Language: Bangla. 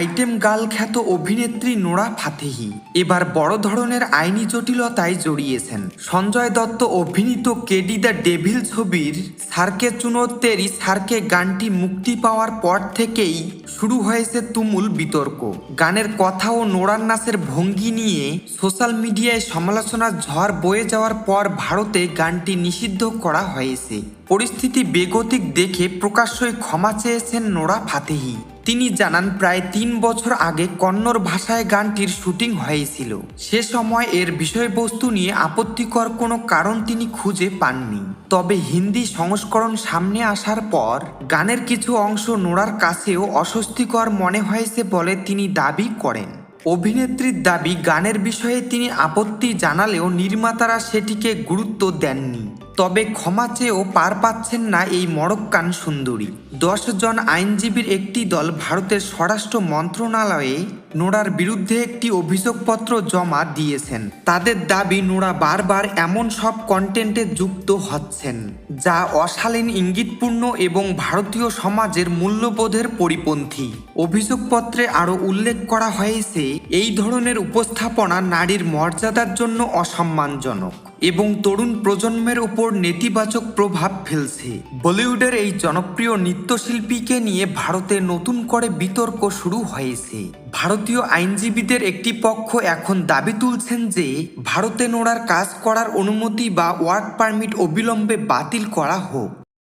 আইটেম গার্ল খ্যাত অভিনেত্রী নোরা ফাতেহি এবার বড় ধরনের আইনি জটিলতায় জড়িয়েছেন। সঞ্জয় দত্ত অভিনীত কেডি দ্য ডেভিল ছবির সার্কে চুনো তেরি সার্কে গানটি মুক্তি পাওয়ার পর থেকেই শুরু হয়েছে তুমুল বিতর্ক। গানের কথা ও নোরার নাচের ভঙ্গি নিয়ে সোশ্যাল মিডিয়ায় সমালোচনার ঝড় বয়ে যাওয়ার পর ভারতে গানটি নিষিদ্ধ করা হয়েছে। পরিস্থিতি বেগতিক দেখে প্রকাশ্যই ক্ষমা চেয়েছেন নোরা ফাতেহি। তিনি জানান, প্রায় ৩ বছর আগে কন্নড় ভাষায় গানটির শুটিং হয়েছিল। সে সময় এর বিষয়বস্তু নিয়ে আপত্তিকর কোনো কারণ তিনি খুঁজে পাননি। তবে হিন্দি সংস্করণ সামনে আসার পর গানের কিছু অংশ নোরার কাছেও অস্বস্তিকর মনে হয়েছে বলে তিনি দাবি করেন। অভিনেত্রীর দাবি, গানের বিষয়ে তিনি আপত্তি জানালেও নির্মাতারা সেটিকে গুরুত্ব দেননি। তবে ক্ষমা চেয়েও পার পাচ্ছেন না এই মরক্কান সুন্দরী। 10 জন আইনজীবীর একটি দল ভারতের স্বরাষ্ট্র মন্ত্রণালয়ে নোরার বিরুদ্ধে একটি অভিযোগপত্র জমা দিয়েছেন। তাদের দাবি, নোরা বারবার এমন সব কন্টেন্টে যুক্ত হচ্ছেন যা অশালীন, ইঙ্গিতপূর্ণ এবং ভারতীয় সমাজের মূল্যবোধের পরিপন্থী। অভিযোগপত্রে আরও উল্লেখ করা হয়েছে, এই ধরনের উপস্থাপনা নারীর মর্যাদার জন্য অসম্মানজনক এবং তরুণ প্রজন্মের উপর নেতিবাচক প্রভাব ফেলছে। বলিউডের এই জনপ্রিয় নৃত্যশিল্পীকে নিয়ে ভারতে নতুন করে বিতর্ক শুরু হয়েছে। ভারতীয় আইনজীবীদের একটি পক্ষ এখন দাবি তুলছেন যে ভারতে নোরার কাজ করার অনুমতি বা ওয়ার্ক পারমিট অবিলম্বে বাতিল করা হোক।